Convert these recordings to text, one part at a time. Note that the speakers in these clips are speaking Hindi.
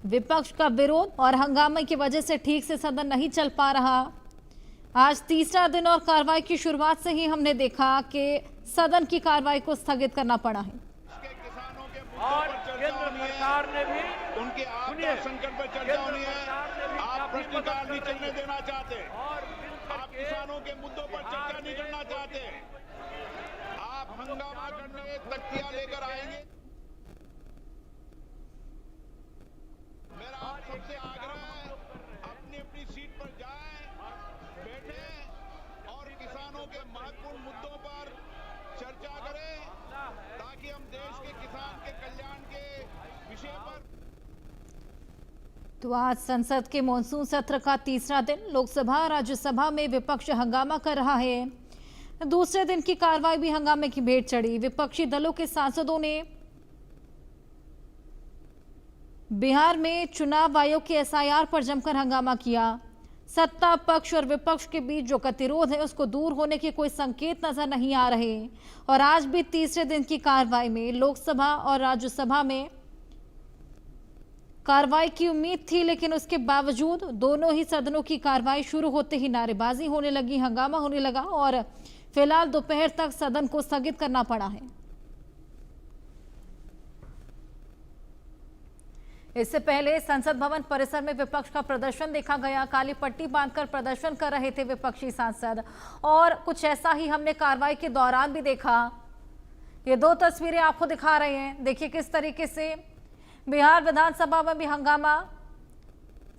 विपक्ष का विरोध और हंगामे की वजह से ठीक से सदन नहीं चल पा रहा। आज तीसरा दिन और कार्रवाई की शुरुआत से ही हमने देखा कि सदन की कार्रवाई को स्थगित करना पड़ा है। और केंद्र सरकार ने भी उनके आपदा संकट पर चर्चा होनी है। आप प्रश्नकाल नहीं चलने देना चाहते, आप किसानों के मुद्दों पर चर्चा नहीं करना चाहते, आप हंगामा करने तख्तियां लेकर आएंगे। मेरा आप सबसे आग्रह है, अपनी अपनी सीट पर जाएं, बैठें और किसानों के महत्वपूर्ण मुद्दों पर चर्चा करें, ताकि हम देश के किसान के कल्याण के विषय पर। तो आज संसद के मॉनसून सत्र का तीसरा दिन लोकसभा और राज्यसभा में विपक्ष हंगामा कर रहा है। दूसरे दिन की कार्रवाई भी हंगामे की भेंट चढ़ी। विपक्षी दलों के सांसदों ने बिहार में चुनाव आयोग के एसआईआर पर जमकर हंगामा किया। सत्ता पक्ष और विपक्ष के बीच जो गतिरोध है उसको दूर होने के कोई संकेत नजर नहीं आ रहे और आज भी तीसरे दिन की कार्रवाई में लोकसभा और राज्यसभा में कार्रवाई की उम्मीद थी, लेकिन उसके बावजूद दोनों ही सदनों की कार्रवाई शुरू होते ही नारेबाजी होने लगी, हंगामा होने लगा और फिलहाल दोपहर तक सदन को स्थगित करना पड़ा है। इससे पहले संसद भवन परिसर में विपक्ष का प्रदर्शन देखा गया। काली पट्टी बांधकर प्रदर्शन कर रहे थे विपक्षी सांसद और कुछ ऐसा ही हमने कार्रवाई के दौरान भी देखा। ये दो तस्वीरें आपको दिखा रहे हैं। देखिए किस तरीके से बिहार विधानसभा में भी हंगामा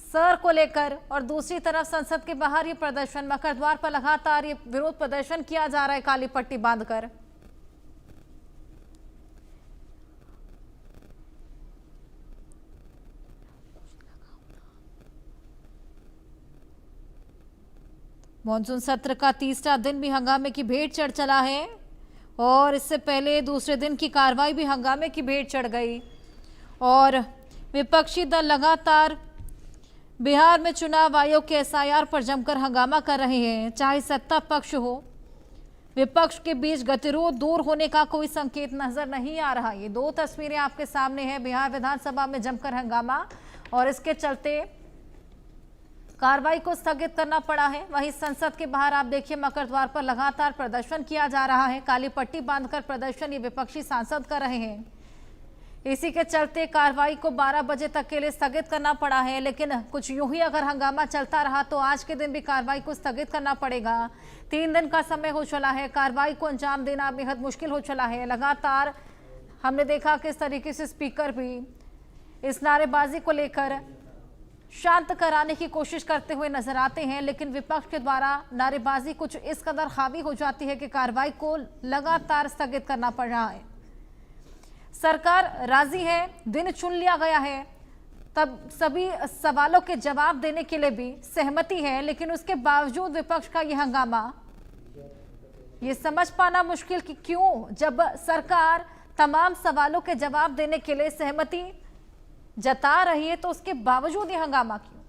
सर को लेकर और दूसरी तरफ संसद के बाहर ये प्रदर्शन, मकर द्वार पर लगातार ये विरोध प्रदर्शन किया जा रहा है काली पट्टी बांधकर। मॉनसून सत्र का तीसरा दिन भी हंगामे की भेंट चढ़ चला है और इससे पहले दूसरे दिन की कार्रवाई भी हंगामे की भेंट चढ़ गई और विपक्षी दल लगातार बिहार में चुनाव आयोग के एसआईआर पर जमकर हंगामा कर रहे हैं। चाहे सत्ता पक्ष हो, विपक्ष के बीच गतिरोध दूर होने का कोई संकेत नजर नहीं आ रहा। ये दो तस्वीरें आपके सामने हैं। बिहार विधानसभा में जमकर हंगामा और इसके चलते कार्रवाई को स्थगित करना पड़ा है। वहीं संसद के बाहर आप देखिए मकर द्वार पर लगातार प्रदर्शन किया जा रहा है। काली पट्टी बांधकर प्रदर्शन ये विपक्षी सांसद कर रहे हैं। इसी के चलते कार्रवाई को 12 बजे तक के लिए स्थगित करना पड़ा है, लेकिन कुछ यूं ही अगर हंगामा चलता रहा तो आज के दिन भी कार्रवाई को स्थगित करना पड़ेगा। 3 दिन का समय हो चला है, कार्रवाई को अंजाम देना बेहद मुश्किल हो चला है। लगातार हमने देखा किस तरीके से स्पीकर भी इस नारेबाजी को लेकर शांत कराने की कोशिश करते हुए नजर आते हैं, लेकिन विपक्ष के द्वारा नारेबाजी कुछ इस कदर हावी हो जाती है कि कार्रवाई को लगातार स्थगित करना पड़ रहा है। सरकार राजी है, दिन चुन लिया गया है, तब सभी सवालों के जवाब देने के लिए भी सहमति है, लेकिन उसके बावजूद विपक्ष का यह हंगामा, ये समझ पाना मुश्किल कि क्यों जब सरकार तमाम सवालों के जवाब देने के लिए सहमति जता रही है तो उसके बावजूद ये हंगामा क्यों।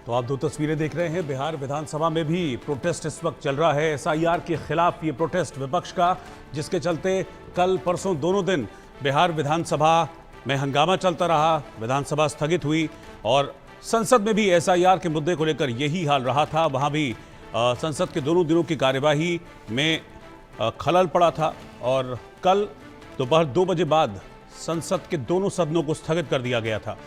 तो आप दो तस्वीरें देख रहे हैं। बिहार विधानसभा में भी प्रोटेस्ट इस वक्त चल रहा है एसआईआर के खिलाफ, ये प्रोटेस्ट विपक्ष का, जिसके चलते कल परसों दोनों दिन बिहार विधानसभा में हंगामा चलता रहा, विधानसभा स्थगित हुई और संसद में भी एसआईआर के मुद्दे को लेकर यही हाल रहा था। वहां भी संसद के दोनों दिनों की कार्यवाही में खलल पड़ा था और कल दोपहर 2 बजे बाद संसद के दोनों सदनों को स्थगित कर दिया गया था।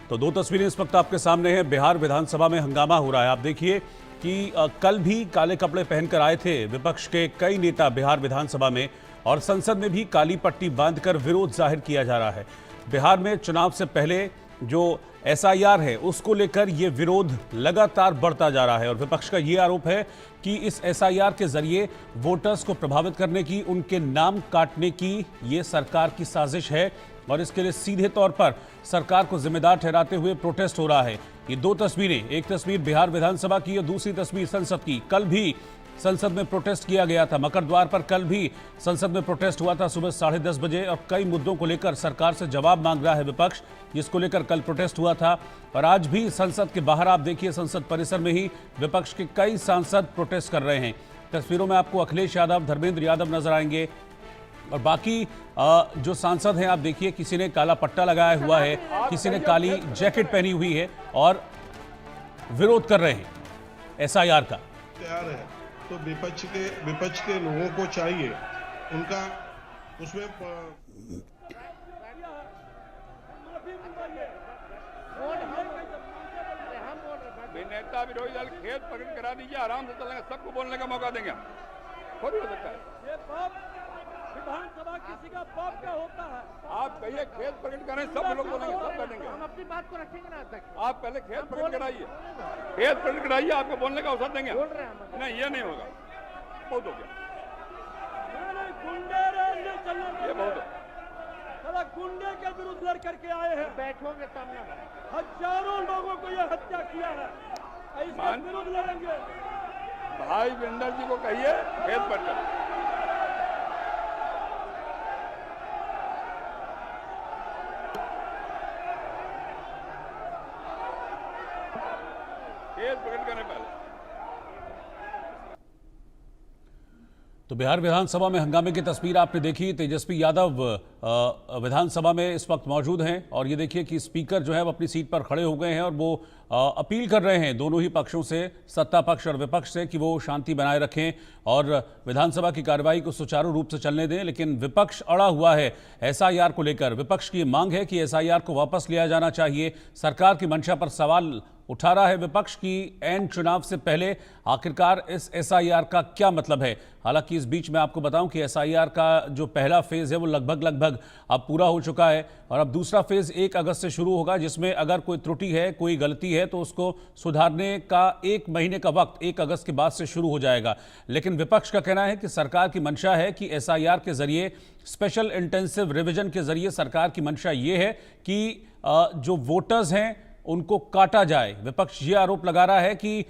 तो दो तस्वीरें इस वक्त आपके सामने हैं। बिहार विधानसभा में हंगामा हो रहा है। आप देखिए कि कल भी काले कपड़े पहनकर आए थे विपक्ष के कई नेता बिहार विधानसभा में, और संसद में भी काली पट्टी बांधकर विरोध जाहिर किया जा रहा है। बिहार में चुनाव से पहले जो एसआईआर है उसको लेकर ये विरोध लगातार बढ़ता जा रहा है, और विपक्ष का ये आरोप है कि इस एसआईआर के जरिए वोटर्स को प्रभावित करने की, उनके नाम काटने की ये सरकार की साजिश है, और इसके लिए सीधे तौर पर सरकार को जिम्मेदार ठहराते हुए प्रोटेस्ट हो रहा है। ये दो तस्वीरें, एक तस्वीर बिहार विधानसभा की और दूसरी तस्वीर संसद की। कल भी संसद में प्रोटेस्ट किया गया था, मकर द्वार पर कल भी संसद में प्रोटेस्ट हुआ था सुबह 10:30 बजे, और कई मुद्दों को लेकर सरकार से जवाब मांग रहा है विपक्ष, जिसको लेकर कल प्रोटेस्ट हुआ था। और आज भी संसद के बाहर आप देखिए, संसद परिसर में ही विपक्ष के कई सांसद प्रोटेस्ट कर रहे हैं। तस्वीरों में आपको अखिलेश यादव, धर्मेंद्र यादव नजर आएंगे, और बाकी जो सांसद हैं आप देखिए, किसी ने काला पट्टा लगाया हुआ है, किसी ने काली जैकेट पहनी हुई है और विरोध कर रहे हैं एसआईआर का। तैयार है तो विपक्ष के लोगों को चाहिए उनका उसमें नेता विरोधी दल खेत प्रकट करा दीजिए, आराम से चलेंगे, सबको बोलने का मौका देंगे। खुद हो सकता है विधानसभा किसी का बाप का होता है। आप कहिए खेत प्रकट करें, सब लोग बोलेंगे, सब बैठेंगे। हम अपनी बात को रखेंगे ना अध्यक्ष। आप पहले खेत प्रकट कराइए, खेत प्रकट कराइए, आपको बोलने का अवसर देंगे। नहीं, ये नहीं होगा, बहुत हो गया, गुंडे ये बहुत हो। साला गुंडे के विरुद्ध लड़ करके आए हैं, बैठोगे सामने, हजारों लोगों को यह हत्या किया है, इसके विरुद्ध लड़ेंगे। भाई बिंदर जी को कहिए खेत प्रकट। प्रकट करने पहले। तो बिहार विधानसभा में हंगामे की तस्वीर आपने देखी। तेजस्वी यादव विधानसभा में इस वक्त मौजूद हैं, और ये देखिए कि स्पीकर जो है वो अपनी सीट पर खड़े हो गए हैं, और वो अपील कर रहे हैं दोनों ही पक्षों से, सत्ता पक्ष और विपक्ष से, कि वो शांति बनाए रखें और विधानसभा की कार्रवाई को सुचारू रूप से चलने दें। लेकिन विपक्ष अड़ा हुआ है एसआईआर को लेकर। विपक्ष की मांग है कि एसआईआर को वापस लिया जाना चाहिए। सरकार की मंशा पर सवाल उठा रहा है विपक्ष की एन चुनाव से पहले आखिरकार इस एसआईआर का क्या मतलब है। हालांकि इस बीच में आपको बताऊं कि एसआईआर का जो पहला फेज है वो लगभग अब पूरा हो चुका है, और अब दूसरा फेज 1 अगस्त से शुरू होगा, जिसमें अगर कोई त्रुटि है, कोई गलती है, तो उसको सुधारने का 1 महीने का वक्त 1 अगस्त के बाद से शुरू हो जाएगा। लेकिन विपक्ष का कहना है कि सरकार की मंशा है कि एसआईआर के जरिए, स्पेशल इंटेंसिव रिवीजन के जरिए, सरकार की मंशा ये है कि जो वोटर्स हैं उनको काटा जाए। विपक्ष ये आरोप लगा रहा है कि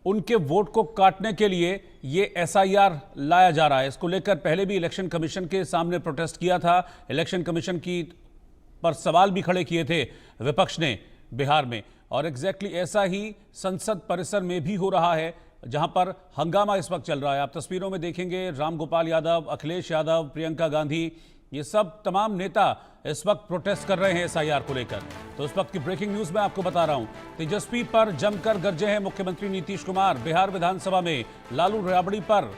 उनके वोट को काटने के लिए ये एसआईआर लाया जा रहा है। इसको लेकर पहले भी इलेक्शन कमीशन के सामने प्रोटेस्ट किया था। इलेक्शन कमीशन की पर सवाल भी खड़े किए थे विपक्ष ने बिहार में, और एग्जैक्टली ऐसा ही संसद परिसर में भी हो रहा है, जहां पर हंगामा इस वक्त चल रहा है। आप तस्वीरों में देखेंगे रामगोपाल यादव, अखिलेश यादव, प्रियंका गांधी, ये सब तमाम नेता इस वक्त प्रोटेस्ट कर रहे हैं एसआईआर को लेकर। तो इस वक्त की ब्रेकिंग न्यूज मैं आपको बता रहा हूं। तेजस्वी पर जमकर गरजे हैं मुख्यमंत्री नीतीश कुमार। बिहार विधानसभा में लालू राबड़ी पर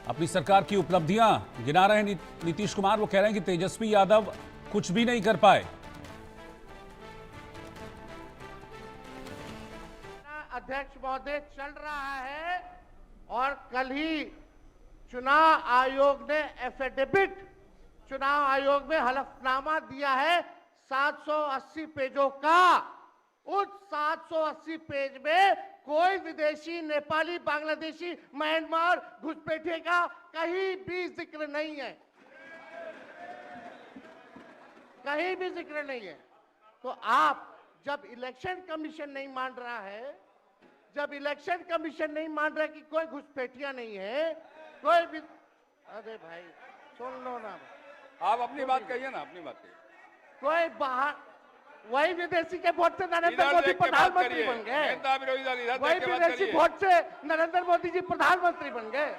अपनी सरकार की उपलब्धियां गिना रहे हैं नीतीश कुमार। वो कह रहे हैं कि तेजस्वी यादव कुछ भी नहीं कर पाए। अध्यक्ष महोदय चल रहा है, और कल ही चुनाव आयोग ने एफिडेविट, चुनाव आयोग में हलफनामा दिया है 780 पेजों का। उस 780 पेज में कोई विदेशी, नेपाली, बांग्लादेशी, म्यांमार, घुसपैठे का कहीं भी जिक्र नहीं है, कहीं भी जिक्र नहीं है। तो आप जब इलेक्शन कमीशन नहीं मान रहा है, जब इलेक्शन कमीशन नहीं मान रहा कि कोई घुसपैठिया नहीं है, कोई भी, अरे भाई सुन लो ना, आप अपनी बात कहिए ना, अपनी बात कहिए। कोई बाहर, वही विदेशी के वोट से नरेंद्र मोदी प्रधानमंत्री बन गए, वही विदेशी वोट से नरेंद्र मोदी जी प्रधानमंत्री बन गए।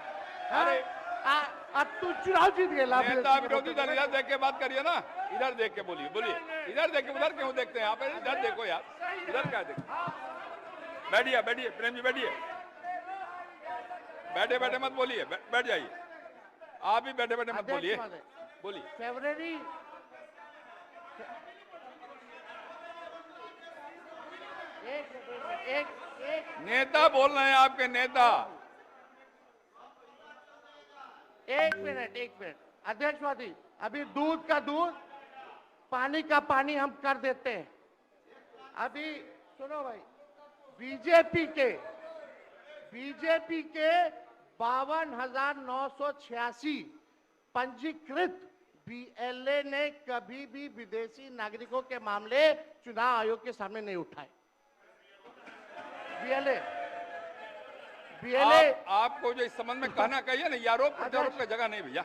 अरे अब तू चुनाव जीत गए। नेता विरोधी दल इधर देख के बात करिए ना, इधर देख के बोलिए, इधर देख के, उधर क्यों देखते हैं आप? इधर देखो यार, इधर क्या देखो। बैठिए प्रेम जी, बैठिए, बैठे मत बोलिए, बैठ जाइए। आप भी बैठे बैठे मत अध्यक्ष बोलिए, महोदय, बोलिए। फरवरी एक नेता बोल रहे हैं, आपके नेता। एक मिनट अध्यक्ष महोदय, अभी दूध का दूध पानी का पानी हम कर देते हैं। अभी सुनो भाई, बीजेपी के 52,986 पंजीकृत बीएलए ने कभी भी विदेशी नागरिकों के मामले चुनाव आयोग के सामने नहीं उठाए। बीएलए आपको जो इस संबंध में कहना कहिए ना, ये आरोप प्रत्यारोप की जगह नहीं भैया।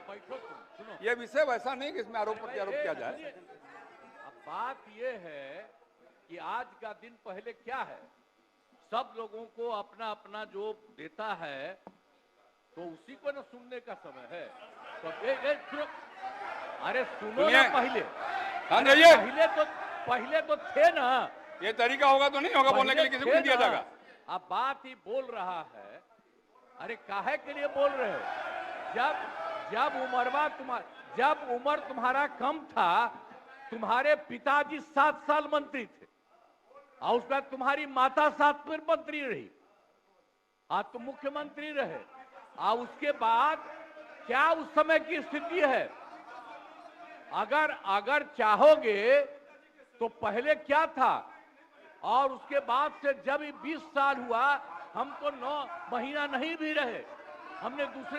ये विषय वैसा नहीं कि इसमें आरोप प्रत्यारोप किया जाए। अब बात ये है कि आज का दिन पहले क्या है, सब लोगों को अपना अपना जो देता है तो उसी को ना सुनने का समय है। तो सुनो, अरे सुनो ना पहले। हाँ रहिए, पहले तो थे ना। ये तरीका होगा तो नहीं होगा बोलने के लिए, किसी को नहीं दिया जाएगा। अब बात ही बोल रहा है, अरे काहे के लिए बोल रहे हो? जब उम्र तुम्हारा कम था, तुम्हारे पिताजी 7 साल मंत्री थे और उसके बाद तुम्हारी माता 7 फिर मंत्री रही, आज तुम मुख्यमंत्री रहे। और उसके बाद क्या उस समय की स्थिति है? अगर चाहोगे तो पहले क्या था और उसके बाद से जब 20 साल हुआ, हम तो 9 महीना नहीं भी रहे, हमने दूसरे